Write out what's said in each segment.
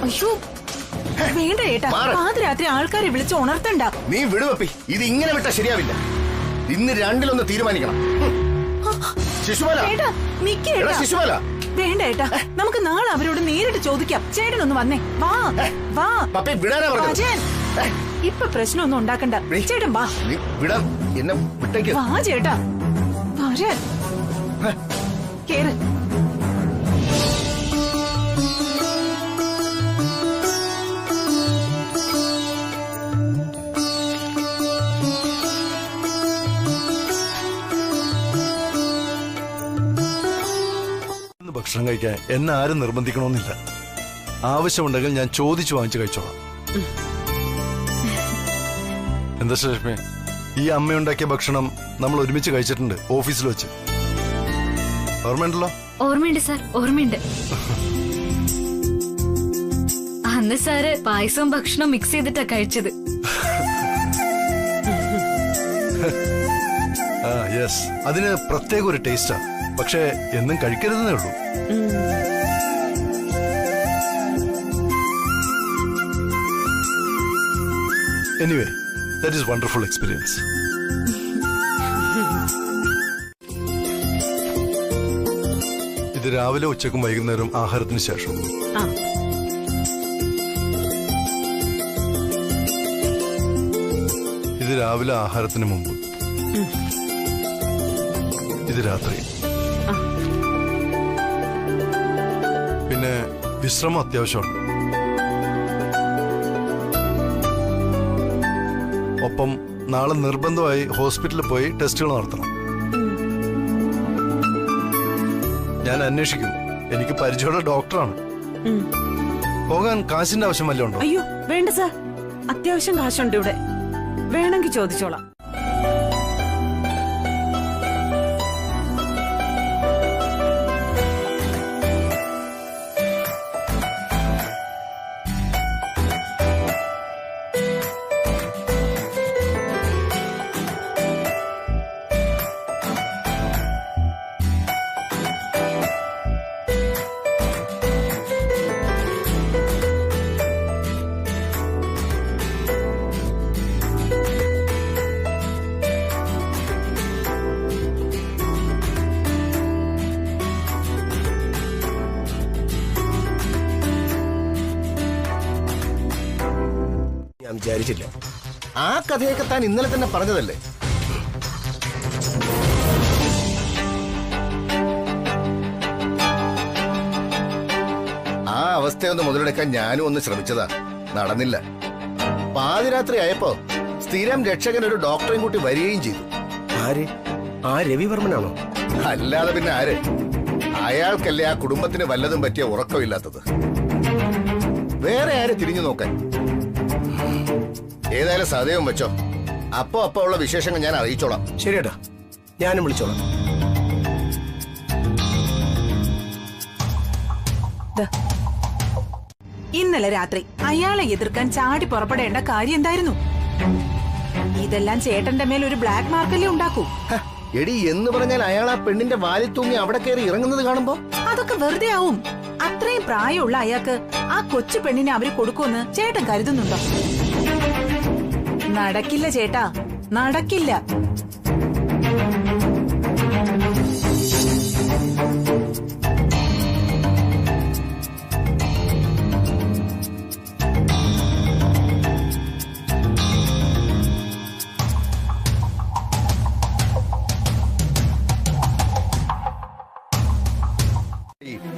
അയ്യോ വേണ്ട ഏട്ടാ, പാതിരാത്രി ആൾക്കാരെ വിളിച്ച് ഉണർത്തണ്ട. നീ വിടുവപ്പി, ഇത് ഇങ്ങനെ വിട്ടാ ശരിയാവില്ല. ഇന്ന് രണ്ടിലൊന്ന് തീരുമാനിക്കണം. ശിശുപാല, ശിശുപാല, വേണ്ട ഏട്ടാ, നമുക്ക് നാളെ അവരോട് നേരിട്ട് ചോദിക്കാം. ചേട്ടനൊന്ന് വന്നേ, വാ വാ. വിടാനാ പറഞ്ഞത്. ഇപ്പൊ പ്രശ്നമൊന്നും ഉണ്ടാക്കണ്ട. ചേട്ടൻ വാ. വിടാം, എന്നെ വിട്ടേക്ക്. വാ ചേട്ടാ, കേറ്. ഭക്ഷണം കഴിക്കാൻ എന്നെ ആരും നിർബന്ധിക്കണമെന്നില്ല. ആവശ്യമുണ്ടെങ്കിൽ ഞാൻ ചോദിച്ചു വാങ്ങിച്ചു കഴിച്ചോളാം. എന്താ ലക്ഷ്മി, ഈ അമ്മയുണ്ടാക്കിയ ഭക്ഷണം നമ്മൾ ഒരുമിച്ച് കഴിച്ചിട്ടുണ്ട് ഓഫീസിൽ വെച്ച്. ഓർമ്മയുണ്ടല്ലോ? ഓർമ്മയുണ്ട് സാർ, ഓർമ്മയുണ്ട്. അന്ന് സാറ് പായസവും ഭക്ഷണവും മിക്സ് ചെയ്തിട്ടാ കഴിച്ചത്. യെസ്, അതിന് പ്രത്യേക ഒരു ടേസ്റ്റാ. പക്ഷേ എന്നും കഴിക്കരുതെന്നേ ഉള്ളൂ. Anyway, that is wonderful experience. ഇത് രാവിലെ ഉച്ചക്കും വൈകുന്നേരം ആഹാരത്തിന് ശേഷം. ഇത് രാവിലെ ആഹാരത്തിന് മുമ്പ്. ഇത് രാത്രി. പിന്നെ വിശ്രമം അത്യാവശ്യമാണ്. ഒപ്പം നാളെ നിർബന്ധമായി ഹോസ്പിറ്റലിൽ പോയി ടെസ്റ്റുകൾ നടത്തണം. ഞാൻ അന്വേഷിക്കും. എനിക്ക് പരിചയമുള്ള ഡോക്ടറാണ്. പോകാൻ കാശിന്റെ ആവശ്യം വല്ലതും ഉണ്ടോ? അയ്യോ വേണ്ട സാർ, അത്യാവശ്യം കാശുണ്ട് ഇവിടെ. വേണമെങ്കിൽ ചോദിച്ചോളാം. വിചാരിച്ചില്ല. ആ കഥയൊക്കെ താൻ ഇന്നലെ തന്നെ പറഞ്ഞതല്ലേ? ആ അവസ്ഥയൊന്ന് മുതലെടുക്കാൻ ഞാനും ഒന്ന് ശ്രമിച്ചതാ, നടന്നില്ല. പാതിരാത്രി ആയപ്പോ സ്ഥിരം രക്ഷകൻ ഒരു ഡോക്ടറെയും കൂട്ടി വരികയും ചെയ്തു. ആര്? ആ രവിവർമ്മനാണോ? അല്ലാതെ പിന്നെ ആര്? അയാൾക്കല്ലേ ആ കുടുംബത്തിന് വല്ലതും പറ്റിയ ഉറക്കമില്ലാത്തത്. വേറെ ആരെ തിരിഞ്ഞു നോക്കാൻ? ഏതായാലും സദയം വെച്ചോ. അപ്പോ ഉള്ള വിശേഷങ്ങൾ ഞാൻ അറിയിച്ചോളാം. ശരിയേട്ടാ, ഞാനും വിളിച്ചോളാം. ഇന്നലെ രാത്രി അയാളെ എതിർക്കാൻ ചാടി പുറപ്പെടേണ്ട കാര്യം എന്തായിരുന്നു? ഇതെല്ലാം ചേട്ടന്റെ മേൽ ഒരു ബ്ലാക്ക് മാർക്കല്ലേ ഉണ്ടാക്കൂ. എടി, എന്ന് പറഞ്ഞാൽ അയാൾ ആ പെണ്ണിന്റെ വാലിൽ തൂങ്ങി അവിടെ കയറി ഇറങ്ങുന്നത് കാണുമ്പോ അതൊക്കെ വെറുതെ ആവും. അത്രയും പ്രായമുള്ള അയാൾക്ക് ആ കൊച്ചു പെണ്ണിനെ അവര് കൊടുക്കുമെന്ന് ചേട്ടൻ കരുതുന്നുണ്ടോ? നടക്കില്ല ചേട്ടാ, നടക്കില്ല.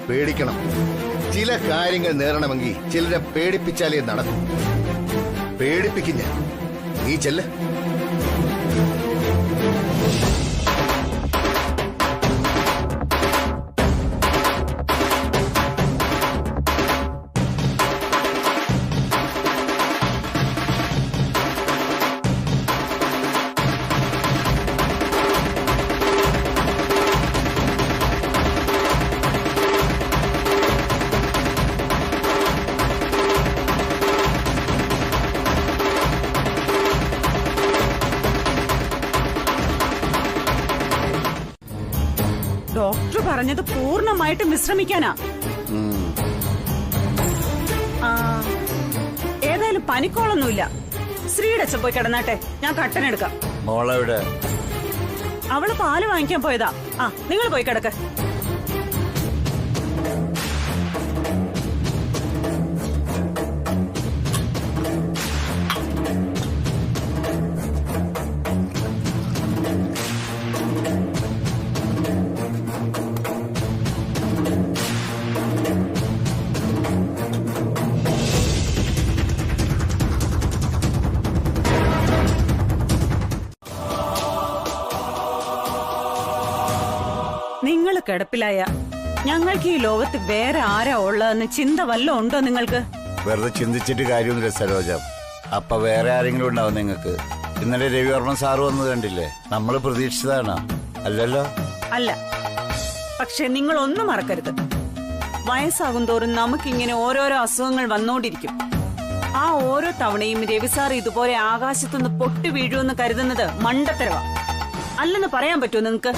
പേടിക്കണം. ചില കാര്യങ്ങൾ നേടണമെങ്കിൽ ചിലരെ പേടിപ്പിച്ചാലേ നടക്കും. പേടിപ്പിക്കും ഞാൻ. നീ ചെല്ല്. ഡോക്ടർ പറഞ്ഞത് പൂർണ്ണമായിട്ടും വിശ്രമിക്കാനാ. പനിക്കോളൊന്നുമില്ല. ശ്രീയുടെ അച്ഛൻ പോയി കിടന്നാട്ടെ, ഞാൻ കട്ടനെടുക്കാം. മോളെവിടെ? അവള് പാല് വാങ്ങിക്കാൻ പോയതാ. ആ, നിങ്ങൾ പോയി കിടക്ക്. നിങ്ങൾ കിടപ്പിലായ ഞങ്ങൾക്ക് ഈ ലോകത്ത് വേറെ ആരാ ഉള്ളതെന്ന് ചിന്ത വല്ലതും ഉണ്ടോ നിങ്ങൾക്ക്? വെറുതെ ചിന്തിച്ചിട്ട് കാര്യമൊന്നുമില്ല സരോജ. അപ്പൊ വേറെ ആരെങ്കിലും ഉണ്ടാവും നിങ്ങൾക്ക്? ഇന്നലെ രവിവർമ്മ സാറ് വന്നത് കണ്ടില്ലേ? നമ്മൾ പ്രതീക്ഷിച്ചതാണോ? അല്ലല്ലോ. അല്ല. പക്ഷെ നിങ്ങൾ ഒന്നും മറക്കരുത്, വയസ്സാകും തോറും നമുക്കിങ്ങനെ ഓരോരോ അസുഖങ്ങൾ വന്നോണ്ടിരിക്കും. ആ ഓരോ തവണയും രവിസാർ ഇതുപോലെ ആകാശത്തുനിന്ന് പൊട്ടി വീഴുമെന്ന് കരുതുന്നത് മണ്ടത്തരവാ. അല്ലെന്ന് പറയാൻ പറ്റുമോ നിങ്ങക്ക്?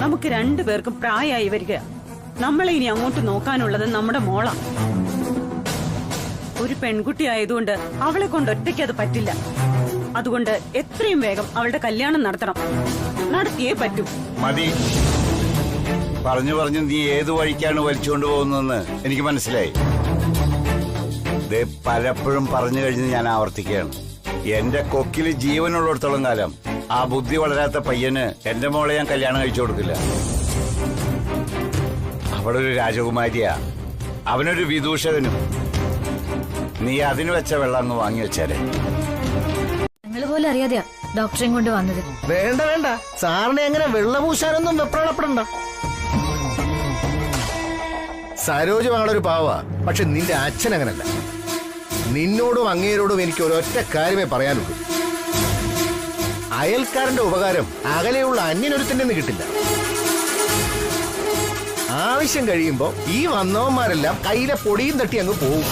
നമുക്ക് രണ്ടുപേർക്കും പ്രായമായി വരിക. നമ്മളെ ഇനി അങ്ങോട്ട് നോക്കാനുള്ളത് നമ്മുടെ മോളാ. ഒരു പെൺകുട്ടി ആയതുകൊണ്ട് അവളെ കൊണ്ട് ഒറ്റയ്ക്ക് അത് പറ്റില്ല. അതുകൊണ്ട് എത്രയും വേഗം അവളുടെ കല്യാണം നടത്തണം. നടത്തിയേ പറ്റൂ. മതി. പറഞ്ഞു പറഞ്ഞു നീ ഏതു വഴിക്കാണ് വലിച്ചുകൊണ്ട് പോകുന്നതെന്ന് എനിക്ക് മനസ്സിലായി. പലപ്പോഴും പറഞ്ഞു കഴിഞ്ഞ് ഞാൻ ആവർത്തിക്കുകയാണ്, എന്റെ കൊക്കില് ജീവനുള്ളിടത്തോളം കാലം ആ ബുദ്ധി വളരാത്ത പയ്യന് എന്റെ മോളെ ഞാൻ കല്യാണം കഴിച്ചു കൊടുക്കില്ല. അവളൊരു രാജകുമാരിയാ, അവനൊരു വിദൂഷകനും. നീ അതിന് വെച്ച വെള്ളം അങ്ങ് വാങ്ങി വെച്ചാലേ. നിങ്ങൾ പോലും അറിയാതെയാ ഡോക്ടറെയും കൊണ്ട് വന്നത്. വേണ്ട വേണ്ട, സാറിനെ അങ്ങനെ വെള്ളപൂശാനൊന്നും വെപ്രാളപ്പെടണ്ട. സരോജ മകളൊരു പാവാ, പക്ഷെ നിന്റെ അച്ഛൻ അങ്ങനല്ല. നിന്നോടും അങ്ങേരോടും എനിക്ക് ഒരൊറ്റ കാര്യമേ പറയാനുള്ളൂ. അയൽക്കാരന്റെ ഉപകാരം അകലെയുള്ള അന്യനൊരുത്തിന്റെ കിട്ടില്ല. ആവശ്യം കഴിയുമ്പോ ഈ വന്നവന്മാരെല്ലാം കയ്യിലെ പൊടിയും തട്ടി അങ്ങ് പോവും.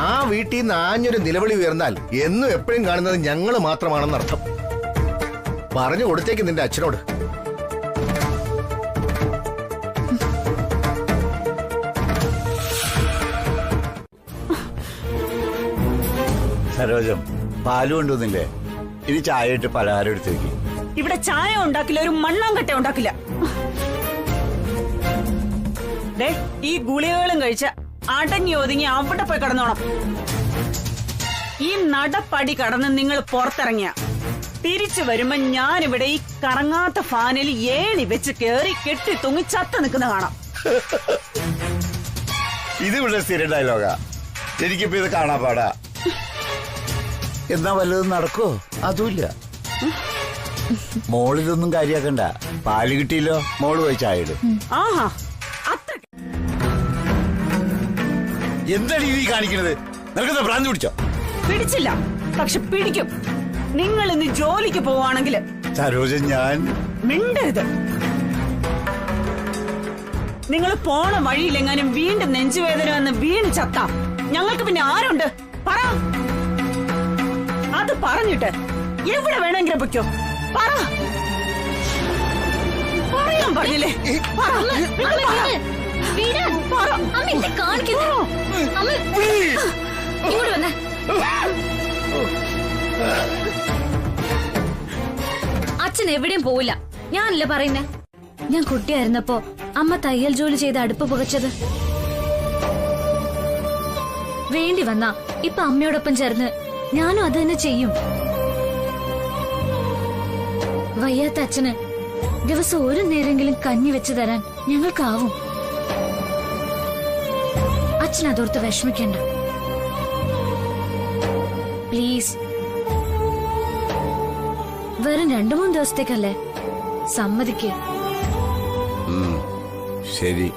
ആ വീട്ടിൽ നിന്ന് ആഞ്ഞൊരു നിലവിളി ഉയർന്നാൽ എന്നും എപ്പോഴും കാണുന്നത് ഞങ്ങൾ മാത്രമാണെന്നർത്ഥം. പറഞ്ഞു കൊടുത്തേക്ക് നിന്റെ അച്ഛനോട്. സരോജം, പാല് കൊണ്ടുവന്നില്ലേ? ഇനി ചായ ഇട്ട് പലഹാരം എടുത്ത് വെക്കി. ഇവിടെ ചായ ഉണ്ടാക്കില്ല, ഒരു മണ്ണാങ്കട്ട ഉണ്ടാക്കില്ല. ഈ ഗുളികകളും കഴിച്ച് അടങ്ങി ഒതുങ്ങി അവിടെ പോയി കിടന്നോണം. ഈ നടപ്പടി കടന്ന് നിങ്ങൾ പുറത്തിറങ്ങിയ തിരിച്ചു വരുമ്പോ ഞാനിവിടെ ഈ കറങ്ങാത്ത ഫാനിൽ ഏണി വെച്ച് കേറി കെട്ടി തൂങ്ങി ചത്ത നിൽക്കുന്ന കാണാം. ഇത് ഇവിടെ സ്ഥിരം ഡയലോഗാ. എനിക്കിപ്പോ ഇത് കാണാൻ പാടാ. എന്നാ വല്ലതും നടക്കോ? അതുമില്ല. മോളിതൊന്നും കാര്യാക്കണ്ട. പാല് കിട്ടിയില്ലോ, മോള് പോയി ചായ ഇടും. ആഹാ, അത്ര എന്താണ് ഈ കാണിക്കുന്നത്? നിനക്കെന്താ ഭ്രാന്ത് പിടിച്ചോ? പിടിച്ചില്ല, പക്ഷെ പിടിക്കും. നിങ്ങൾ ഇന്ന് ജോലിക്ക് പോവാണെങ്കിൽ സരോജ, ഞാൻ മിണ്ടരുത്. നിങ്ങൾ പോണ വഴിയിലെങ്ങാനും വീണ്ടും നെഞ്ചുവേദന വന്ന് വീണ് ചത്ത ഞങ്ങൾക്ക് പിന്നെ ആരുണ്ട്? പറ. അത് പറഞ്ഞിട്ട് എവിടെ വേണമെങ്കിലും പൊയ്ക്കോ. പറ. പറയാൻ പറഞ്ഞില്ലേ? അച്ഛൻ എവിടെയും പോവില്ല. ഞാനല്ലേ പറയുന്നേ. ഞാൻ കുട്ടിയായിരുന്നപ്പോ അമ്മ തയ്യൽ ജോലി ചെയ്ത് അടുപ്പ് പുകച്ചത്. വേണ്ടി വന്നാ ഇപ്പൊ അമ്മയോടൊപ്പം ചേർന്ന് ഞാനും അത് തന്നെ ചെയ്യും. വയ്യാത്ത അച്ഛന് ദിവസം ഒരു നേരെങ്കിലും കഞ്ഞി വെച്ച് തരാൻ ഞങ്ങൾക്കാവും. അച്ഛൻ അതോർത്ത് വിഷമിക്കണ്ട പ്ലീസ്. വെറും 2-3 ദിവസത്തേക്കല്ലേ, സമ്മതിക്ക്. ശരി.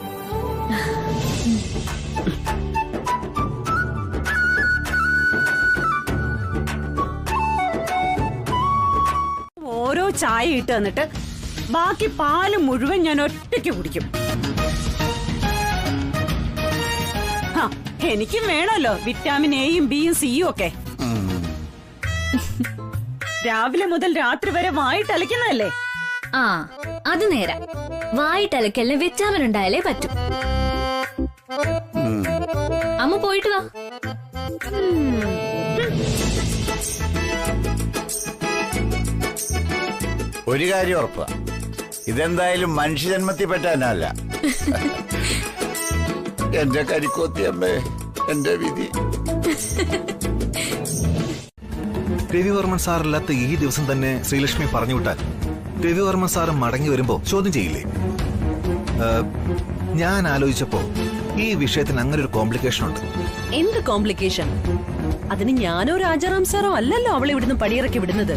ഓരോ ചായ ഇട്ട് തന്നിട്ട് ബാക്കി പാല് മുഴുവൻ ഞാൻ ഒറ്റയ്ക്ക് കുടിക്കും. എനിക്കും വേണമല്ലോ വിറ്റാമിൻ എയും ബിയും സിയും ഒക്കെ. രാവിലെ മുതൽ രാത്രി വരെ വായിട്ടലയ്ക്കുന്നതല്ലേ? ആ അത് നേരാ. വായിട്ടലക്കലിന് വിറ്റാമിൻ ഉണ്ടായാലേ പറ്റൂ. അമ്മ പോയിട്ട് വാ. ഒരു കാര്യം ഉറപ്പാ, ഇതെന്തായാലും മനുഷ്യജന്മത്തിൽ പറ്റാനല്ല. എന്റെ കരിക്കോത്തിയമ്മേ, എന്റെ വിധി. രവിവർമ്മൻ സാറില്ലാത്ത ഈ ദിവസം തന്നെ ശ്രീലക്ഷ്മി പറഞ്ഞു വിട്ടാൽ രവിവർമ്മൻ സാറ് മടങ്ങി വരുമ്പോ ചോദ്യം ചെയ്യില്ലേ? ഞാൻ ആലോചിച്ചപ്പോ ഈ വിഷയത്തിന് അങ്ങനെ ഒരു കോംപ്ലിക്കേഷൻ ഉണ്ട്. എന്ത് കോംപ്ലിക്കേഷൻ? അതിന് ഞാനോ രാജാറാം സാറോ അല്ലല്ലോ അവളെ ഇവിടുന്ന് പടിയിറക്കി വിടുന്നത്.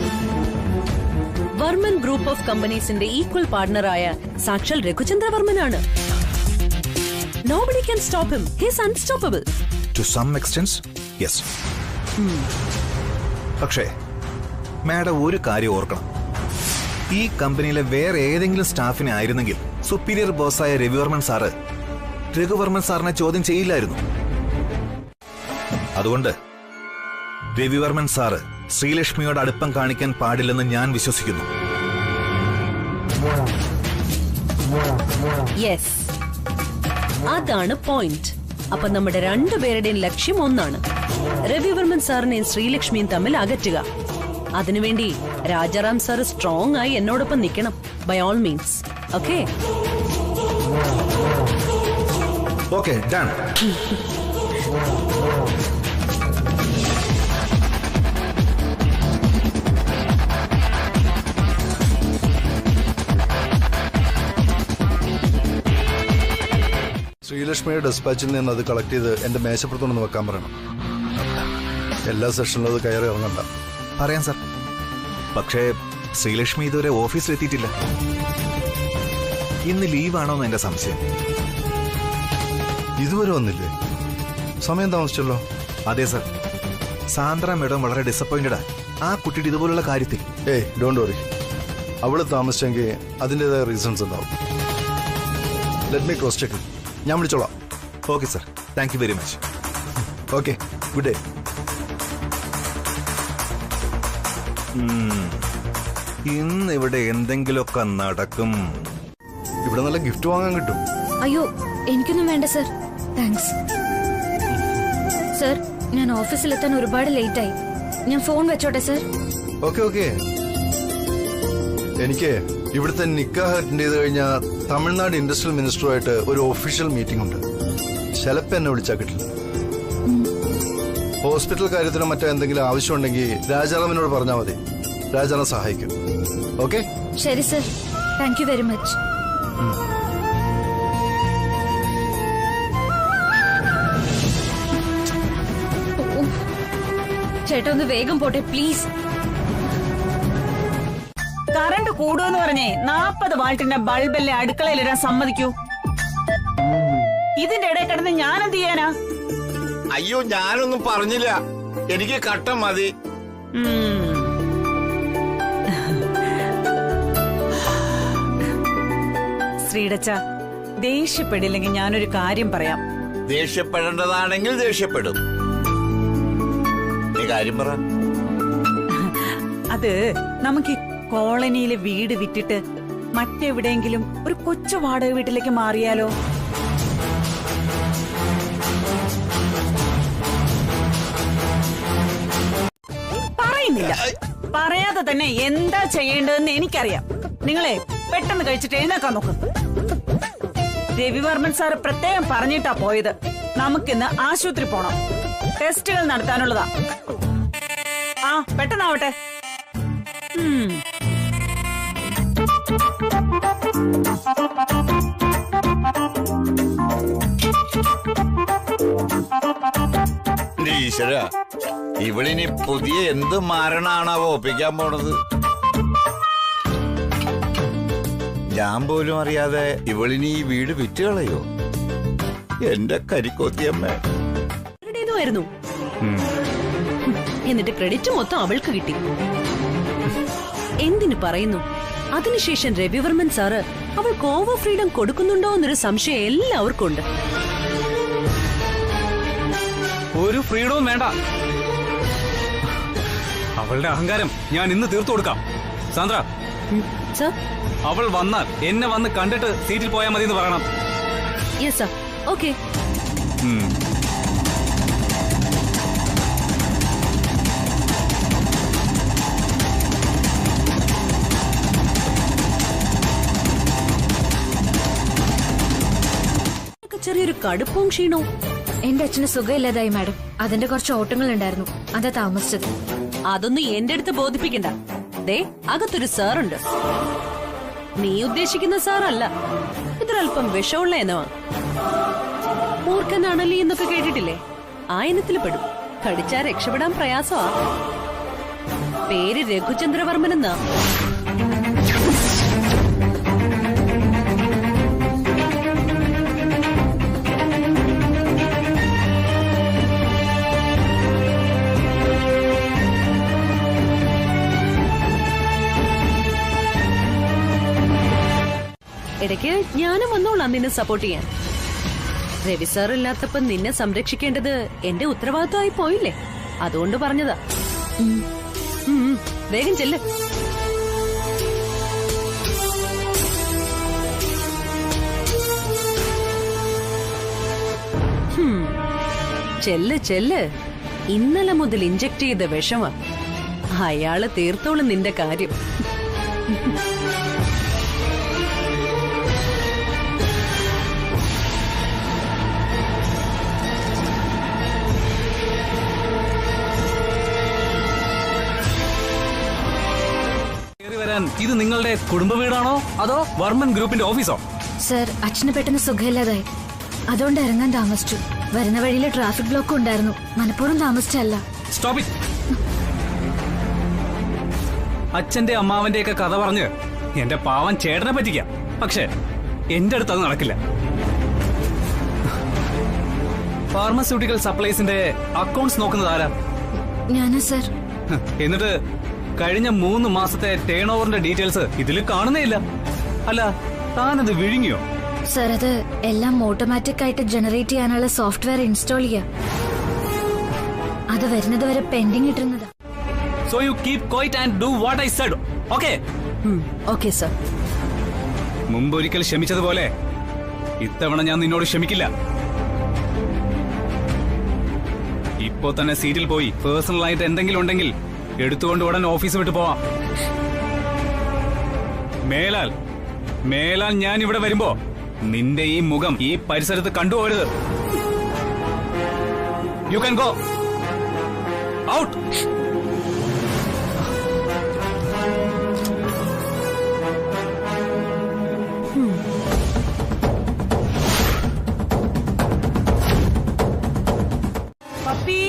വർമ്മൻ ഗ്രൂപ്പ് ഓഫ് കമ്പനീസിന്റെ ഈക്വൽ പാർട്ണറായ സാക്ഷാൽ രഘുചന്ദ്രവർമ്മനാണ്. Nobody can stop him. He's unstoppable. To some extent, yes. പക്ഷേ മാഡം ഒരു കാര്യം ഓർക്കണം, ഈ കമ്പനിയിലെ വേറെ ഏതെങ്കിലും സ്റ്റാഫിനെ ആയിരുന്നെങ്കിൽ സുപ്പീരിയർ ബോസായ രവിവർമ്മൻ സാറ് രഘുവർമ്മൻ സാറിനെ ചോദ്യം ചെയ്യില്ലായിരുന്നു. അതുകൊണ്ട് രവിവർമ്മൻ സാറ് ശ്രീലക്ഷ്മിയോട് അടുപ്പം കാണിക്കാൻ പാടില്ലെന്ന് ഞാൻ വിശ്വസിക്കുന്നു. യെസ്, അതാണ് പോയിന്റ്. അപ്പൊ നമ്മുടെ രണ്ടുപേരുടെയും ലക്ഷ്യം ഒന്നാണ്, രവിവർമ്മൻ സാറിനെയും ശ്രീലക്ഷ്മിയും തമ്മിൽ അകറ്റുക. അതിനുവേണ്ടി രാജാറാം സാർ സ്ട്രോങ് ആയി എന്നോടൊപ്പം നിൽക്കണം, by all means. Okay? Okay, done. ശ്രീലക്ഷ്മിയുടെ ഡെസ്പാച്ചിൽ നിന്ന് അത് കളക്ട് ചെയ്ത് എന്റെ മേശപ്പുറത്തൊന്ന് വെക്കാൻ പറയണം. എല്ലാ സെഷനിലും അത് കയറി ഇറങ്ങണ്ട. പറയാം സാർ. പക്ഷേ ശ്രീലക്ഷ്മി ഇതുവരെ ഓഫീസിലെത്തിയിട്ടില്ല. ഇന്ന് ലീവാണോന്ന് എന്റെ സംശയം. ഇതുവരെ വന്നില്ലേ? സമയം താമസിച്ചല്ലോ. അതെ സാർ, സാന്ദ്ര മേഡം വളരെ ഡിസപ്പോയിന്റഡാ ആ കുട്ടിയുടെ ഇതുപോലുള്ള കാര്യത്തിൽ. ഏയ് ഡോണ്ട് വറി, അവള് താമസിച്ചെങ്കിൽ അതിൻ്റെതായ റീസൺസ് ഉണ്ടാവും. Let me cross check. ഞാൻ വിളിച്ചോളാം. Okay sir, thank you very much. Okay, good day. ഇന്ന് ഇവിടെ എന്തെങ്കിലുമൊക്കെ നടക്കും. ഇവിടെ നല്ല ഗിഫ്റ്റ് വാങ്ങാൻ കിട്ടും. അയ്യോ എനിക്കൊന്നും വേണ്ട സർ, താങ്ക്സ്. സർ, ഞാൻ ഓഫീസിലെത്താൻ ഒരുപാട് ലേറ്റ് ആയി. ഞാൻ ഫോൺ വെച്ചോട്ടെ സർ? Okay okay. എനിക്ക് ഇവിടുത്തെ നിക്കാഹ് അറ്റൻഡ് ചെയ്ത് കഴിഞ്ഞാൽ തമിഴ്നാട് ഇൻഡസ്ട്രിയൽ മിനിസ്റ്ററുമായിട്ട് ഒരു ഒഫീഷ്യൽ മീറ്റിംഗ് ഉണ്ട്. ചിലപ്പോൾ എന്നെ വിളിച്ചാൽ കിട്ടില്ല. ഹോസ്പിറ്റൽ കാര്യത്തിനോ മറ്റോ എന്തെങ്കിലും ആവശ്യമുണ്ടെങ്കിൽ രാജാറാമിനോട് പറഞ്ഞാൽ മതി, രാജാറാം സഹായിക്കും. ഓക്കെ? ശരി sir, thank you very much. ചേട്ടാ ഒന്ന് വേഗം പോട്ടെ പ്ലീസ്. കറണ്ട് കൂടുമെന്ന് പറഞ്ഞേ 40 വാൾട്ടിന്റെ ബൾബല്ലേ അടുക്കളയിലിടാൻ സമ്മതിക്കൂ? ഇതിന്റെ ഇടയിൽ കിടന്ന് ഞാൻ എന്ത് ചെയ്യാനാ? അയ്യോ, ഞാനൊന്നും പറഞ്ഞില്ല, എനിക്ക് കട്ടം മതി. ശ്രീടച്ച, ദേഷ്യപ്പെടില്ലെങ്കിൽ ഞാനൊരു കാര്യം പറയാം. ദേഷ്യപ്പെടേണ്ടതാണെങ്കിൽ ദേഷ്യപ്പെടും. നീ കാര്യം പറ. അത് നമുക്ക് കോളനിയിലെ വീട് വിറ്റിട്ട് മറ്റെവിടെയെങ്കിലും ഒരു കൊച്ചു വാടക വീട്ടിലേക്ക് മാറിയാലോ? പറയുന്നില്ല, പറയാതെ തന്നെ എന്താ ചെയ്യേണ്ടതെന്ന് എനിക്കറിയാം. നിങ്ങളെ പെട്ടെന്ന് കഴിച്ചിട്ട് എഴുന്നേക്കാൻ നോക്കും. രവിവർമ്മൻ സാറ് പ്രത്യേകം പറഞ്ഞിട്ടാ പോയത്, നമുക്കിന്ന് ആശുപത്രി പോണം, ടെസ്റ്റുകൾ നടത്താനുള്ളതാ. ആ പെട്ടെന്നാവട്ടെ. ഈശ്വര, ഇവളിനി പുതിയ എന്ത് മാരണാണാവോ ഒപ്പിക്കാൻ പോണത്? ഞാൻ പോലും അറിയാതെ ഇവളിനി ഈ വീട് വിറ്റുകളയോ? എന്റെ കരിക്കോത്തിയമ്മ. എന്നിട്ട് ക്രെഡിറ്റ് മൊത്തം അവൾക്ക് കിട്ടി. എന്തിനു പറയുന്നു? അതിനുശേഷം രവിവർമ്മൻ സാറ് അവൾക്ക് ഓവർ ഫ്രീഡം കൊടുക്കുന്നുണ്ടോ എന്നൊരു സംശയം എല്ലാവർക്കും ഉണ്ട്. ഒരു ഫ്രീഡവും വേണ്ട. അവളുടെ അഹങ്കാരം ഞാൻ ഇന്ന് തീർത്തു കൊടുക്കാം. സാന്ദ്ര, സർ. അവൾ വന്നാൽ എന്നെ വന്ന് കണ്ടിട്ട് സീറ്റിൽ പോയാൽ മതി എന്ന് പറയണം. Yes sir. ഓക്കെ. ചെറിയൊരു കടുപ്പവും ക്ഷീണവും. എന്റെ അച്ഛന് സുഖമില്ലാതായി മാഡം. അതിന്റെ കുറച്ച് ഓട്ടങ്ങൾ ഉണ്ടായിരുന്നു, അതാ താമസിച്ചത്. അതൊന്നും എന്റെ അടുത്ത് ബോധിപ്പിക്കണ്ട. ദേ, അകത്തൊരു സാറുണ്ട്. നീ ഉദ്ദേശിക്കുന്ന സാറല്ല, ഇതൊരല്പം വിഷമുള്ള ഇനമാ. മൂർഖൻ അണലി എന്നൊക്കെ കേട്ടിട്ടില്ലേ? ആ ഇനത്തിൽ പെടും. കടിച്ചാ രക്ഷപ്പെടാൻ പ്രയാസമാ. പേര് രഘുചന്ദ്രവർമ്മൻ എന്നാ. ഇടയ്ക്ക് ഞാനും വന്നോളാം നിന്നെ സപ്പോർട്ട് ചെയ്യാൻ. രവി സാർ ഇല്ലാത്തപ്പോ നിന്നെ സംരക്ഷിക്കേണ്ടത് എന്റെ ഉത്തരവാദിത്വമായി പോയില്ലേ? അതുകൊണ്ട് പറഞ്ഞതാ. വേഗം ചെല്ല്. ചെല്ല് ചെല്ല്. ഇന്നലെ മുതൽ ഇഞ്ചക്ട് ചെയ്ത വിഷമാ. അയാള് തീർത്തോളും നിന്റെ കാര്യം. ഇത് നിങ്ങളുടെ കുടുംബ വീടാണോ അതോ വർമ്മൻ ഗ്രൂപ്പിന്റെ ഓഫീസോ? സർ, അച്ഛന് പെട്ടെന്ന് സുഖമില്ലാതായി, അതുകൊണ്ട് ഇറങ്ങാൻ താമസിച്ചു. വരുന്ന വഴിയിൽ ട്രാഫിക് ബ്ലോക്ക് ഉണ്ടായിരുന്നു, മനഃപൂർവ്വം താമസിച്ചല്ല. Stop it. അച്ഛന്റെ അമ്മാവന്റെ ഒക്കെ കഥ പറഞ്ഞ് എന്റെ പാവൻ ചേട്ടനെ പറ്റിക്കാം. പക്ഷെ എന്റെ അടുത്ത് അത് നടക്കില്ല. ഫാർമസ്യൂട്ടിക്കൽ സപ്ലൈസിന്റെ അക്കൗണ്ട്സ് നോക്കുന്നത് ആരാ? ഞാനാ സർ. എന്നിട്ട് കഴിഞ്ഞ 3 മാസത്തെ ടേൺ ഓവറിന്റെ ഡീറ്റെയിൽസ് ഇതിൽ കാണുന്നേ ഇല്ല. അല്ല, താനത് വിഴുങ്ങിയോ? സർ, അത് എല്ലാം ഓട്ടോമാറ്റിക് ആയിട്ട് ജനറേറ്റ് ചെയ്യാനുള്ള സോഫ്റ്റ്വെയർ ഇൻസ്റ്റാൾ ചെയ്യാം. അത് വരുന്നത് വരെ pending ഇട്ടിരുന്നതാ. So you keep quiet and do what I said. Okay? Okay, sir. മുമ്പൊരിക്കൽ ക്ഷമിച്ചതുപോലെ ഇത്തവണ ഞാൻ നിന്നോട് ക്ഷമിക്കില്ല. ഇപ്പോ തന്നെ സീറ്റിൽ പോയി പേഴ്സണൽ ആയിട്ട് എന്തെങ്കിലും ഉണ്ടെങ്കിൽ എടുത്തുകൊണ്ട് ഉടൻ ഓഫീസ് വിട്ടു പോവാം. മേലാൽ ഞാൻ ഇവിടെ വരുമ്പോ നിന്റെ ഈ മുഖം ഈ പരിസരത്ത് കണ്ടുപോകരുത്. You can go out. പപ്പി,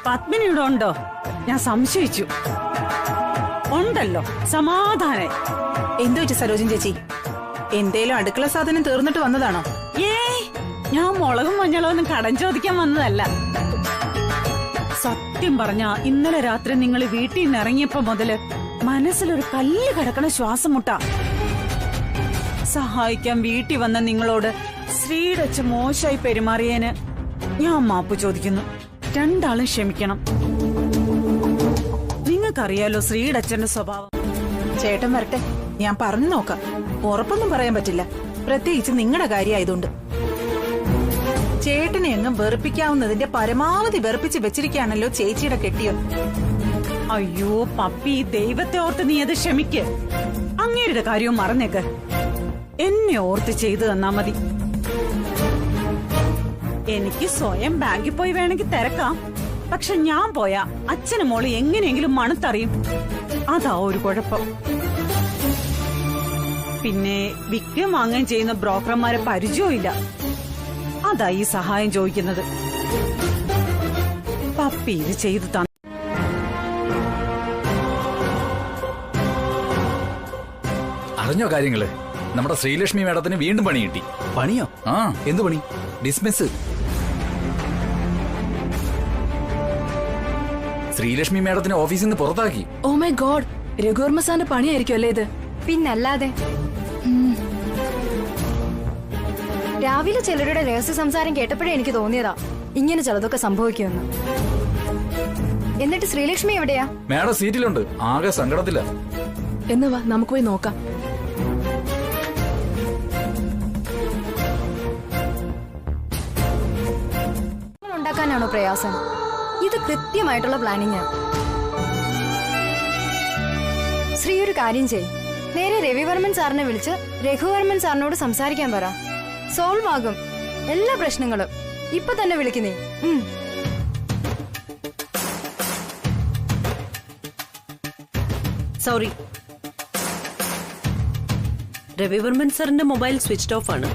പത്മിനി ഇവിടെ ഉണ്ടോ? ഞാൻ സംശയിച്ചു. ഉണ്ടല്ലോ, സമാധാനം. എന്തു വെച്ചു സരോജൻ ചേച്ചി? എന്തേലും അടുക്കള സാധനം തീർന്നിട്ട് വന്നതാണോ? ഞാൻ മുളകും മഞ്ഞളും ഒന്നും കടം ചോദിക്കാൻ വന്നതല്ല. സത്യം പറഞ്ഞ ഇന്നലെ രാത്രി നിങ്ങൾ വീട്ടിൽ നിന്ന് ഇറങ്ങിയപ്പോ മുതല് മനസ്സിലൊരു കല്ല് കിടക്കണ ശ്വാസം മുട്ടാ. സഹായിക്കാൻ വീട്ടിൽ വന്ന നിങ്ങളോട് ശ്രീടച്ച മോശമായി പെരുമാറിയേന് ഞാൻ മാപ്പ് ചോദിക്കുന്നു. രണ്ടാളും ക്ഷമിക്കണം. നിങ്ങൾക്കറിയാലോ ശ്രീടച്ചന്റെ സ്വഭാവം. ചേട്ടൻ വരട്ടെ, ഞാൻ പറഞ്ഞു നോക്കാം. ഉറപ്പൊന്നും പറയാൻ പറ്റില്ല, പ്രത്യേകിച്ച് നിങ്ങളുടെ കാര്യമായതുകൊണ്ട്. ചേട്ടനെ എങ്ങും വെറുപ്പിക്കാവുന്നതിന്റെ പരമാവധി വെറുപ്പിച്ച് വെച്ചിരിക്കുകയാണല്ലോ ചേച്ചിയുടെ കെട്ടിയോ. അയ്യോ പപ്പി, ദൈവത്തെ ഓർത്ത് നീ അത് ക്ഷമിക്ക്. അങ്ങേരുടെ കാര്യവും മറന്നേക്ക്. എന്നെ ഓർത്ത് ചെയ്തു തന്നാ മതി. എനിക്ക് സ്വയം ബാങ്കിൽ പോയി വേണമെങ്കിൽ തിരക്കാം. പക്ഷെ ഞാൻ പോയാ അച്ഛനും മോള് എങ്ങനെയെങ്കിലും മണത്തറിയും. അതാ ഒരു കുഴപ്പം. പിന്നെ വിൽക്കുകയും വാങ്ങുകയും ചെയ്യുന്ന ബ്രോക്കർമാരെ പരിചയമില്ല. അതാ ഈ സഹായം ചോദിക്കുന്നത്. പപ്പി ഇത് ചെയ്തു തന്നെ. അറിഞ്ഞോ കാര്യങ്ങള്? നമ്മുടെ ശ്രീലക്ഷ്മി മാഡത്തിന് വീണ്ടും പണി കിട്ടി. പണിയോ? ആ, എന്ത് പണി? ഡിസ്മിസ്. ശ്രീലക്ഷ്മി മാഡത്തിന് ഓഫീസിൽ നിന്ന് പുറത്താക്കി. ഓ മൈ ഗോഡ്, രഘുവർമ്മ സാറിന്റെ പണിയായിരിക്കും അല്ലേ ഇത്? പിന്നല്ലാതെ. രാവിലെ ചിലരുടെ രഹസ്യ സംസാരം കേട്ടപ്പോഴേ എനിക്ക് തോന്നിയതാ ഇങ്ങനെ ചിലതൊക്കെ സംഭവിക്കുമെന്ന്. എന്നിട്ട് ശ്രീലക്ഷ്മി എവിടെയാ? മാഡം സീറ്റിലുണ്ട്, ആകെ സങ്കടത്തില്ല. എന്ന് വാ നമുക്ക് പോയി നോക്കാം. ഉണ്ടാക്കാനാണോ പ്രയാസം? ഇത് കൃത്യമായിട്ടുള്ള പ്ലാനിങ്. ശ്രീ ഒരു കാര്യം ചെയ്, നേരെ രവിവർമ്മൻ സാറിനെ വിളിച്ച് രഘുവർമ്മൻ സാറിനോട് സംസാരിക്കാൻ പറ. സോൾവ് ആകും എല്ലാ പ്രശ്നങ്ങളും. ഇപ്പൊ തന്നെ വിളിക്കുന്നേ. സോറി, രവിവർമ്മൻ സാറിന്റെ മൊബൈൽ സ്വിച്ച് ഓഫ് ആണ്.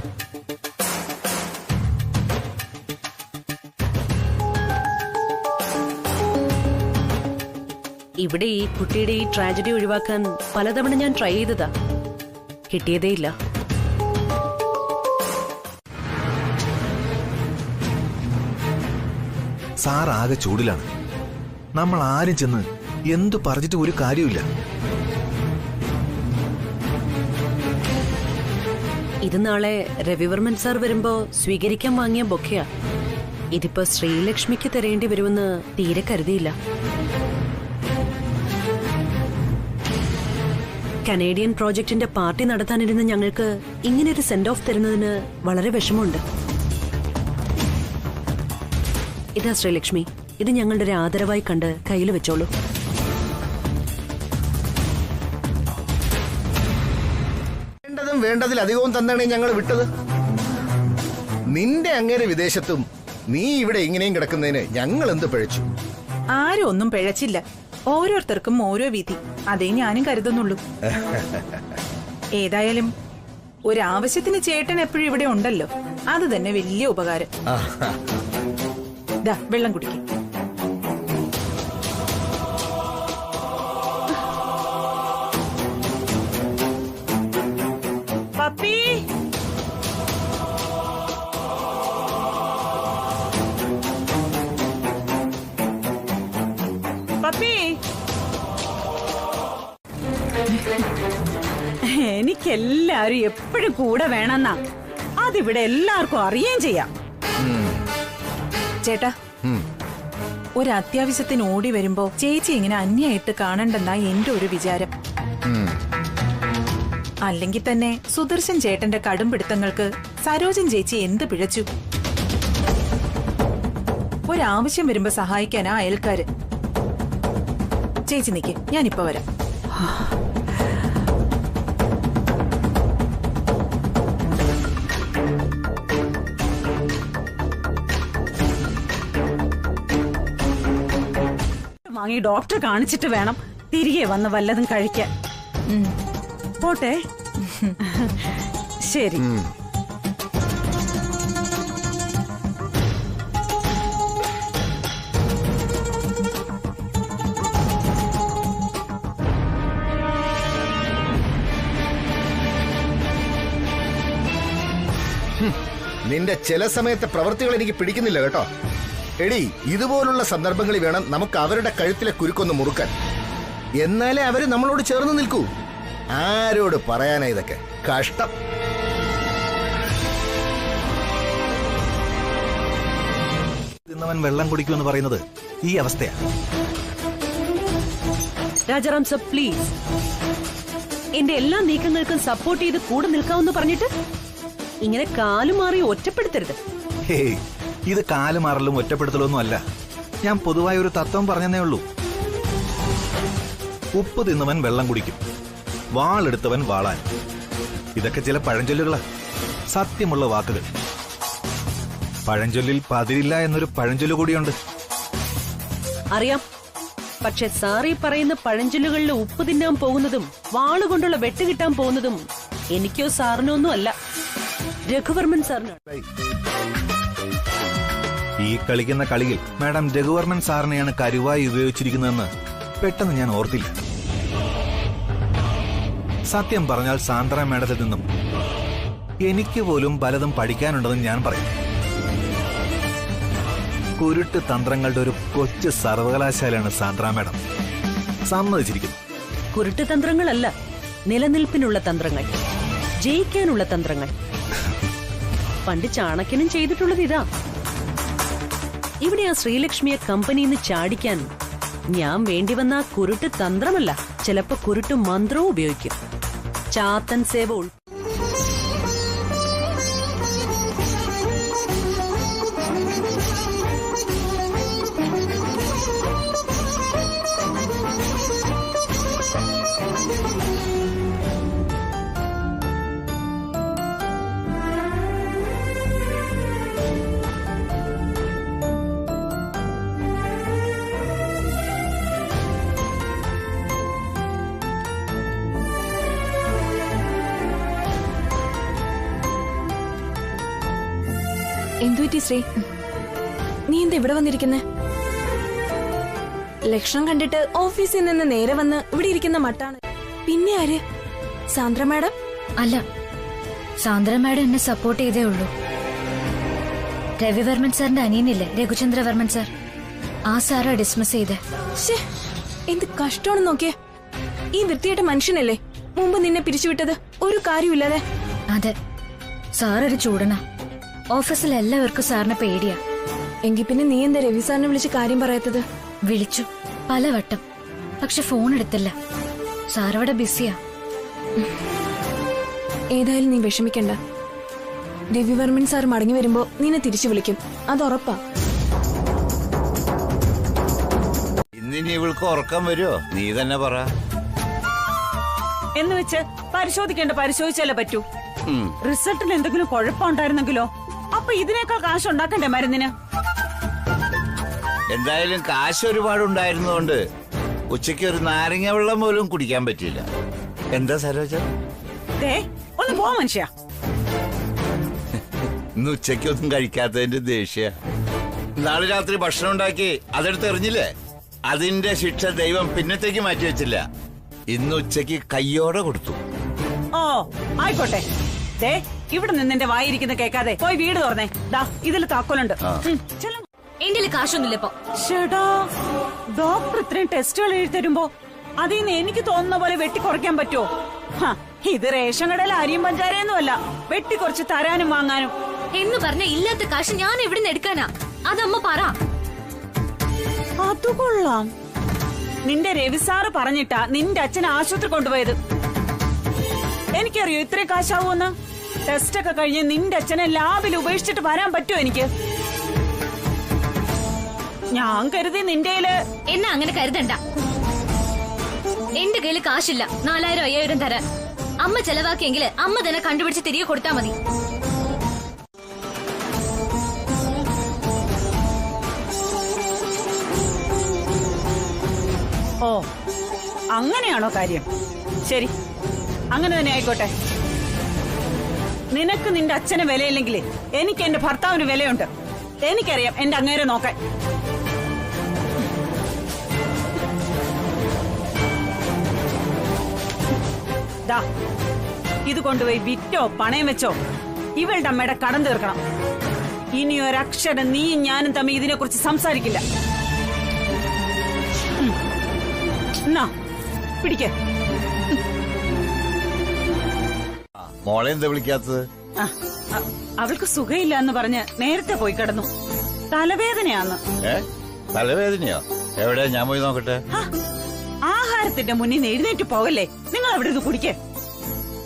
ഇവിടെ ഈ കുട്ടിയുടെ ഈ ട്രാജഡി ഒഴിവാക്കാൻ പലതവണ ഞാൻ ട്രൈ ചെയ്തതാ, കിട്ടിയതേയില്ല. സാർ ആകെ ചൂടിലാണ്. നമ്മൾ ആരും ചെന്ന് എന്തു പറഞ്ഞിട്ട് ഒരു കാര്യമില്ല. ഇത് നാളെ രവിവർമ്മൻ സാർ വരുമ്പോ സ്വീകരിക്കാൻ വാങ്ങിയ ബൊക്കെയാ. ഇതിപ്പോ ശ്രീലക്ഷ്മിക്ക് തരേണ്ടി വരുമെന്ന് തീരെ കരുതിയില്ല. കനേഡിയൻ പ്രോജക്ടിന്റെ പാർട്ടി നടത്താനിരുന്ന ഞങ്ങൾക്ക് ഇങ്ങനൊരു സെൻഡ് ഓഫ് തരുന്നതിന് വളരെ വിഷമമുണ്ട്. ഇതാ ശ്രീലക്ഷ്മി, ഇത് ഞങ്ങളുടെ ഒരു ആദരവായി കണ്ട് കയ്യിൽ വെച്ചോളൂ. വേണ്ടതും വേണ്ടതിലധികവും തന്നെയാണ് ഞങ്ങൾ വിട്ടത്. നിന്റെ അങ്ങേരെ വിദേശത്തും നീ ഇവിടെ ഇങ്ങനെയും കിടക്കുന്നതിന് ഞങ്ങൾ എന്ത് പിഴച്ചു? ആരും ഒന്നും പിഴച്ചില്ല. ഓരോരുത്തർക്കും ഓരോ വിധി. അതേ ഞാനും കരുതുന്നുള്ളൂ. ഏതായാലും ഒരാവശ്യത്തിന് ചേട്ടൻ എപ്പോഴും ഇവിടെ ഉണ്ടല്ലോ, അത് തന്നെ വലിയ ഉപകാരം. ദാ വെള്ളം കുടിക്കും. പപ്പി, പപ്പി, എനിക്കെല്ലാരും എപ്പോഴും കൂടെ വേണമെന്നാ. അതിവിടെ എല്ലാവർക്കും അറിയുകയും ചെയ്യാം. ചേട്ടാ, ഒരു അത്യാവശ്യത്തിന് ഓടി വരുമ്പോ ചേച്ചി ഇങ്ങനെ അന്യായിട്ട് കാണണ്ടെന്നാ എന്റെ ഒരു വിചാരം. അല്ലെങ്കിൽ തന്നെ സുദർശൻ ചേട്ടന്റെ കടുംപിടുത്തങ്ങൾക്ക് സരോജൻ ചേച്ചി എന്ത് പിഴച്ചു? ഒരാവശ്യം വരുമ്പോ സഹായിക്കാനാ അയൽക്കാര്. ചേച്ചി നിക്ക്, ഞാനിപ്പോ വരാം. വാങ്ങി ഡോക്ടറെ കാണിച്ചിട്ട് വേണം തിരികെ വന്ന് വല്ലതും കഴിക്കാൻ. പോട്ടെ. ശരി. നിന്റെ ചില സമയത്തെ പ്രവൃത്തികൾ എനിക്ക് പിടിക്കുന്നില്ല കേട്ടോ. എടി, ഇതുപോലുള്ള സന്ദർഭങ്ങളിൽ വേണം നമുക്ക് അവരുടെ കഴുത്തിലെ കുരുക്കൊന്ന് മുറുക്കാൻ. എന്നാലേ അവര് നമ്മളോട് ചേർന്ന് നിൽക്കൂ. ആരോട് പറയാനാ ഇതൊക്കെ? കഷ്ടം. തിന്നവൻ വെള്ളം കുടിക്കുമെന്ന് പറയുന്നത് ഈ അവസ്ഥയാ. രാജാറാം സർ, പ്ലീസ്, എന്റെ എല്ലാ നീക്കങ്ങൾക്കും സപ്പോർട്ട് ചെയ്ത് കൂടെ നിൽക്കാമെന്ന് പറഞ്ഞിട്ട് ഇങ്ങനെ കാലുമാറി ഒറ്റപ്പെടുത്തരുത്. ഹേയ്, ഇത് കാലുമാറലും ഒറ്റപ്പെടുത്തലൊന്നും അല്ല. ഞാൻ പൊതുവായ ഒരു തത്വം പറഞ്ഞതേ ഉള്ളൂ. ഉപ്പ് തിന്നവൻ വെള്ളം കുടിക്കും, വാളെടുത്തവൻ വാളാൻ. ഇതൊക്കെ ചില പഴഞ്ചൊല്ലുകളാ, സത്യമുള്ള വാക്കുകൾ. പഴഞ്ചൊല്ലിൽ പതിരില്ല എന്നൊരു പഴഞ്ചൊല്ലു കൂടിയുണ്ട്. അറിയാം, പക്ഷെ സാറി പറയുന്ന പഴഞ്ചൊല്ലുകളിൽ ഉപ്പ് തിന്നാൻ പോകുന്നതും വാളുകൊണ്ടുള്ള വെട്ട് കിട്ടാൻ പോകുന്നതും എനിക്കോ സാറിനോ ഒന്നും അല്ല, രഘുവർമ്മൻ സാറിനാണ്. ഈ കളിക്കുന്ന കളിയിൽ മാഡം രഘുവർമ്മൻ സാറിനെയാണ് കരുവായി ഉപയോഗിച്ചിരിക്കുന്നതെന്ന് പെട്ടെന്ന് ഞാൻ ഓർത്തില്ല. സത്യം പറഞ്ഞാൽ സാന്ദ്ര മാഡത്തിൽ നിന്നും എനിക്ക് പോലും പലതും പഠിക്കാനുണ്ടെന്ന് ഞാൻ പറയും. കുരുട്ട് തന്ത്രങ്ങളുടെ ഒരു കൊച്ചു സർവകലാശാലയാണ് സാന്ദ്ര മാഡം. സമ്മതിച്ചിരിക്കുന്നു. കുരുട്ട് തന്ത്രങ്ങളല്ല, നിലനിൽപ്പിനുള്ള തന്ത്രങ്ങൾ, ജയിക്കാനുള്ള തന്ത്രങ്ങൾ. പണ്ട് ചാണക്യനും ചെയ്തിട്ടുള്ളത് ഇതാ. ഇവിടെ ആ ശ്രീലക്ഷ്മിയെ കമ്പനിന്ന് ചാടിക്കാൻ ഞാൻ വേണ്ടി വന്ന കുരുട്ട് തന്ത്രമല്ല, ചിലപ്പോ കുരുട്ട് മന്ത്രവും ഉപയോഗിക്കും. ചാത്തൻ സേവ എന്തുപറ്റി ശ്രീ? നീ എന്താ ഇവിടെ വന്നിരിക്കുന്നേ? ലക്ഷണം കണ്ടിട്ട് ഓഫീസിൽ നിന്ന് നേരെ വന്ന് ഇവിടെ ഇരിക്കുന്ന മട്ടാണ്. പിന്നെ ആര്? സാന്ദ്ര മാഡം? അല്ല, സാന്ദ്ര മാഡം എന്നെ സപ്പോർട്ട് ചെയ്തേ ഉള്ളൂ. രവിവർമ്മൻ സാറിന്റെ അനിയനില്ലേ, രഘുചന്ദ്രവർമ്മൻ സാർ, ആ സാറാ ഡിസ്മിസ് ചെയ്തേ. എന്ത് കഷ്ടമാണ് നോക്കിയേ. ഈ വൃത്തിയായിട്ട മനുഷ്യനല്ലേ മുമ്പ് നിന്നെ പിരിച്ചുവിട്ടത്? ഒരു കാര്യമില്ലാതെ. അതെ, സാറൊരു ചൂടനാ. ഓഫീസിൽ എല്ലാവർക്കും സാറിനെ പേടിയാ. എങ്കിൽ പിന്നെ നീ എന്താ രവി സാറിനെ വിളിച്ച് കാര്യം പറയാത്തത്? വിളിച്ചു പലവട്ടം, പക്ഷെ ഫോൺ എടുത്തില്ല. സാറവിടെ ബിസിയാ. ഏതായാലും നീ വിഷമിക്കണ്ട. രവിവർമ്മൻ സാർ മടങ്ങി വരുമ്പോ നിന്നെ തിരിച്ചു വിളിക്കും, അത് ഉറപ്പാ. ഇന്നിനി ഇവൾക്ക് ഉറക്കം വരുമോ? നീ തന്നെ പറ. എന്ന് വെച്ച് പരിശോധിച്ചാലേ പറ്റൂ. റിസൾട്ടിൽ എന്തെങ്കിലും കുഴപ്പമുണ്ടായിരുന്നെങ്കിലോ? അപ്പൊ ഇതിനേക്കാൾ കാശ് ഉണ്ടാക്കണ്ടേ മരുന്നിന്? എന്തായാലും കാശ് ഒരുപാടുണ്ടായിരുന്നോണ്ട് ഉച്ചയ്ക്ക് ഒരു നാരങ്ങ വെള്ളം പോലും കുടിക്കാൻ പറ്റില്ല. എന്താ സരോജ? ഒന്ന് പോ മനുഷ്യ. ഇന്ന് ഉച്ചയ്ക്കൊന്നും കഴിക്കാത്തതിന്റെ ദേഷ്യ. നാളെ രാത്രി ഭക്ഷണം ഉണ്ടാക്കി അതെടുത്ത് എറിഞ്ഞില്ലേ? അതിന്റെ ശിക്ഷ ദൈവം പിന്നത്തേക്ക് മാറ്റി വെച്ചില്ല. ഇന്ന് ഉച്ചയ്ക്ക് കയ്യോടെ കൊടുത്തു. ഓ ആയിക്കോട്ടെ. ഇവിടെ നിന്നെ വായിരിക്കുന്ന കേക്കാതെ പോയി വീട് തുറന്നേ. ദാ ഇതിൽ താക്കോലുണ്ട്. എന്റെ കാശൊന്നുമില്ലപ്പോ. ചേട്ടാ, ഡോക്ടർ ഇത്രയും ടെസ്റ്റുകൾ എഴുതി തരുമ്പോ അതിൽ നിന്ന് എനിക്ക് തോന്നുന്ന പോലെ വെട്ടിക്കുറയ്ക്കാൻ പറ്റുമോ? ഇത് റേഷൻ കടയിൽ അരിയും പഞ്ചാരയൊന്നുമല്ല, വെട്ടിക്കുറച്ച് തരാനും വാങ്ങാനും. എന്ന് പറഞ്ഞ ഇല്ലാത്ത കാശ് ഞാൻ എവിടുന്ന് എടുക്കാനാ? അതമ്മ പറ. അത് കൊള്ളാം. നിന്റെ രവിസാറ് പറഞ്ഞിട്ടാ നിന്റെ അച്ഛൻ ആശുപത്രി കൊണ്ടുപോയത്. എനിക്കറിയോ ഇത്രയും കാശാവൂന്ന്? ടെസ്റ്റ് ഒക്കെ കഴിഞ്ഞ് നിന്റെ അച്ഛനെ ലാബിൽ ഉപേക്ഷിച്ചിട്ട് വരാൻ പറ്റുമോ എനിക്ക്? ഞാൻ കരുതി നിന്റെ എന്നാ അങ്ങനെ കരുതണ്ട. എന്റെ കയ്യില് കാശില്ല 4000-5000 തരാൻ. അമ്മ ചെലവാക്കിയെങ്കിൽ അമ്മ തന്നെ കണ്ടുപിടിച്ച് തിരികെ കൊടുത്താ മതി. ഓ, അങ്ങനെയാണോ കാര്യം? ശരി, അങ്ങനെ തന്നെ ആയിക്കോട്ടെ. നിനക്ക് നിന്റെ അച്ഛന് വിലയില്ലെങ്കിൽ എനിക്ക് എന്റെ ഭർത്താവിന് വിലയുണ്ട്. എനിക്കറിയാം എന്റെ അങ്ങേരെ നോക്കാൻ. ദാ ഇത് കൊണ്ടുപോയി വിറ്റോ പണയം വെച്ചോ ഇവളുടെ അമ്മയുടെ കടം തീർക്കണം. ഇനി ഒരക്ഷരം നീയും ഞാനും തമ്മിൽ ഇതിനെ കുറിച്ച് സംസാരിക്കില്ല. എന്നാ പിടിക്ക. മോളെ എന്താ വിളിക്കാത്തത്? അവൾക്ക് സുഖമില്ല എന്ന് പറഞ്ഞ് നേരത്തെ പോയി കിടന്നു. തലവേദനയാന്ന്. തലവേദനയോ? എവിടെ? ഞാൻ പോയി നോക്കട്ടെ. ആഹാരത്തിന്റെ മുന്നിൽ എഴുന്നേറ്റ് പോകല്ലേ. നിങ്ങൾ അവിടെ ഇത് കുടിക്കേ.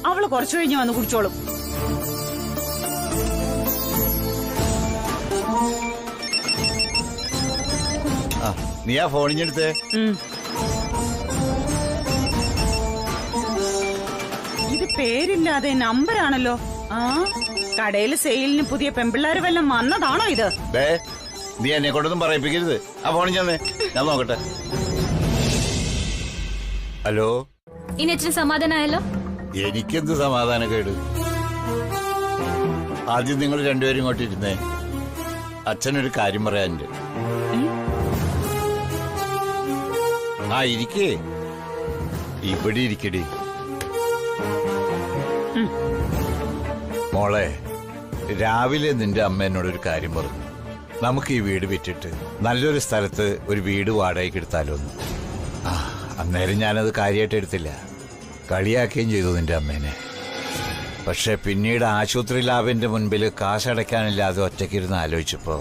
അവള് കുറച്ചു കഴിഞ്ഞ് വന്ന് കുടിച്ചോളും. നീ ആ ഫോണിഞ്ഞെടുത്തേ. ഇത് പേരില്ലാതെ നമ്പറാണല്ലോ. കടയിൽ സെയിലിന് പുതിയ പെമ്പിള്ളാര് വല്ലതും വന്നതാണോ ഇത്? നീ എന്നെ കൊണ്ടൊന്നും പറയിപ്പിക്കരുത്. ആ ഫോണിൽ ചെന്നേ, ഞാൻ നോക്കട്ടെ. ഹലോ, ഇനി അച്ഛന് സമാധാനമായല്ലോ? എനിക്കെന്ത് സമാധാനക്കേട്. ആദ്യം നിങ്ങൾ രണ്ടുപേരും ഇങ്ങോട്ട് ഇരുന്നേ. അച്ഛനൊരു കാര്യം പറയാനുണ്ട്. ഇരിക്കേ. ഇവിടെ ഇരിക്കടി. മോളെ, രാവിലെ നിന്റെ അമ്മ എന്നോടൊരു കാര്യം പറഞ്ഞു. നമുക്ക് ഈ വീട് വിറ്റിട്ട് നല്ലൊരു സ്ഥലത്ത് ഒരു വീട് വാടകയ്ക്ക് എടുത്താലോന്ന്. അന്നേരം ഞാനത് കാര്യമായിട്ട് എടുത്തില്ല. കളിയാക്കുകയും ചെയ്തു നിന്റെ അമ്മേനെ. പക്ഷെ പിന്നീട് ആശുപത്രി ലാബിന്റെ മുൻപിൽ കാശടയ്ക്കാനില്ലാതെ ഒറ്റയ്ക്കിരുന്ന് ആലോചിച്ചപ്പോ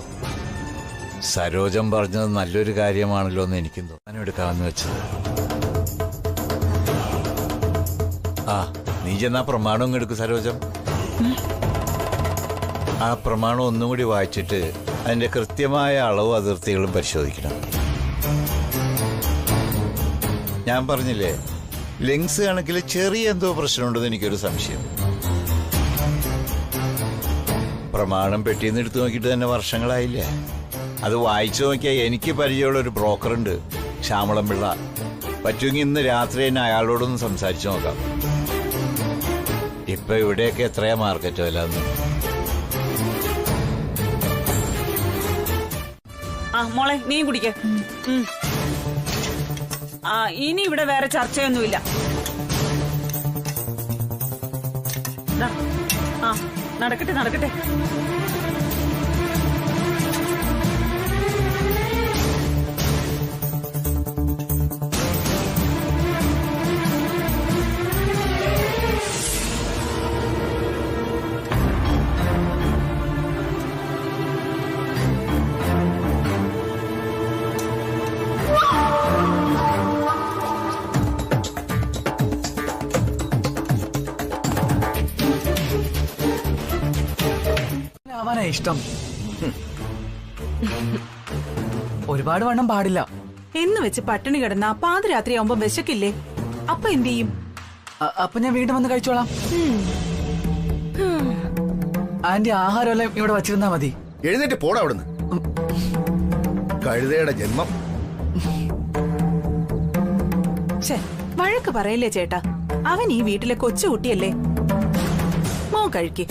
സരോജം പറഞ്ഞത് നല്ലൊരു കാര്യമാണല്ലോ എന്ന് എനിക്കും തോന്നാനെടുക്കാമെന്ന് വെച്ചത്. ആ നീ ചെന്നാ പ്രമാണം എടുക്കും സരോജം. ആ പ്രമാണം ഒന്നും കൂടി വായിച്ചിട്ട് അതിന്റെ കൃത്യമായ അളവും അതിർത്തികളും പരിശോധിക്കണം. ഞാൻ പറഞ്ഞില്ലേ, ലെങ്സ് കണക്കിൽ ചെറിയ എന്തോ പ്രശ്നമുണ്ടെന്ന് എനിക്കൊരു സംശയം. പ്രമാണം പെട്ടിന്ന് എടുത്തു നോക്കിയിട്ട് തന്നെ വർഷങ്ങളായില്ലേ. അത് വായിച്ചു നോക്കിയാൽ എനിക്ക് പരിചയമുള്ള ഒരു ബ്രോക്കറുണ്ട്, ശ്യാമളം പിള്ള. പറ്റുമെങ്കിൽ ഇന്ന് രാത്രി തന്നെ അയാളോടൊന്ന് സംസാരിച്ചു നോക്കാം. ഇപ്പൊ ഇവിടെയൊക്കെ എത്രയാ മാർക്കറ്റ് വില? മോളെ നീ കുടിക്ക. ഇനി ഇവിടെ വേറെ ചർച്ചയൊന്നുമില്ല. നടക്കട്ടെ നടക്കട്ടെ. അവനാ ഇഷ്ടം. ഒരുപാട് വണ്ണം പാടില്ല എന്ന് വെച്ച് പട്ടിണി കിടന്ന പാതിരാത്രി ആവുമ്പോ വിശക്കില്ലേ? അപ്പൊ എന്ത് ചെയ്യും? അപ്പൊ ഞാൻ വീണ്ടും വന്ന് കഴിച്ചോളാം. ആന്റി ആഹാരമെല്ലാം ഇവിടെ വച്ചിരുന്നാ മതി. എഴുന്നേറ്റ് പോടാ അവിടുന്ന്, കഴുതയുടെ ജന്മം. വഴക്ക് പറയല്ലേ ചേട്ടാ, അവൻ ഈ വീട്ടിലെ കൊച്ചുകുട്ടിയല്ലേ. മോ കഴിക്ക്.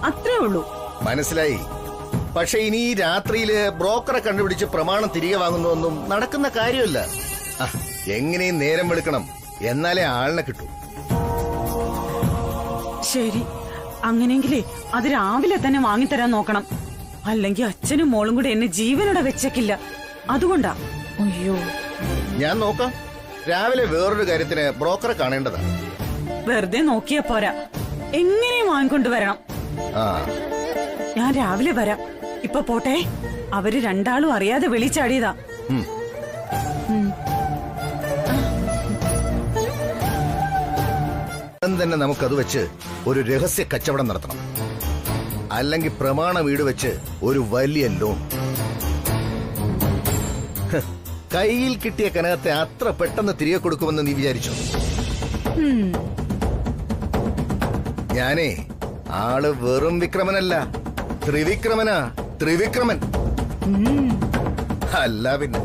അത്രേ ഉള്ളൂ. മനസ്സിലായി. പക്ഷെ ഇനി ഈ രാത്രിയില് ബ്രോക്കറെ കണ്ടുപിടിച്ച് പ്രമാണം തിരികെ വാങ്ങുന്നതൊന്നും നടക്കുന്ന കാര്യമല്ല. എങ്ങനെയും നേരം വെളുക്കണം, എന്നാലേ ആളിനെ കിട്ടൂ. ശരി, അങ്ങനെയെങ്കിലേ അത് രാവിലെ തന്നെ വാങ്ങിത്തരാൻ നോക്കണം. അല്ലെങ്കിൽ അച്ഛനും മോളും കൂടെ എന്നെ ജീവനോടെ വെച്ചേക്കില്ല. അതുകൊണ്ടാ. അയ്യോ, ഞാൻ നോക്കാം. രാവിലെ വേറൊരു കാര്യത്തിന് ബ്രോക്കറെ കാണേണ്ടതാ. വെറുതെ നോക്കിയാ പോരാ, എങ്ങനെയും വാങ്ങിക്കൊണ്ടുവരണം. ഞാൻ രാവിലെ വരാം. ഇപ്പൊ പോട്ടെ. അവര് രണ്ടാളും അറിയാതെ വിളിച്ചാടിയതാ. തന്നെ നമുക്കത് വെച്ച് ഒരു രഹസ്യ കച്ചവടം നടത്തണം. അല്ലെങ്കിൽ പ്രമാണ വീട് വെച്ച് ഒരു വലിയ ലോൺ. കയ്യിൽ കിട്ടിയ കനകത്തെ അത്ര പെട്ടെന്ന് തിരികെ കൊടുക്കുമെന്ന് നീ വിചാരിച്ചു? ഞാനേ ആള് വെറും വിക്രമനല്ല, ത്രിവിക്രമനാ. ത്രിവിക്രമൻ അല്ല പിന്നെ.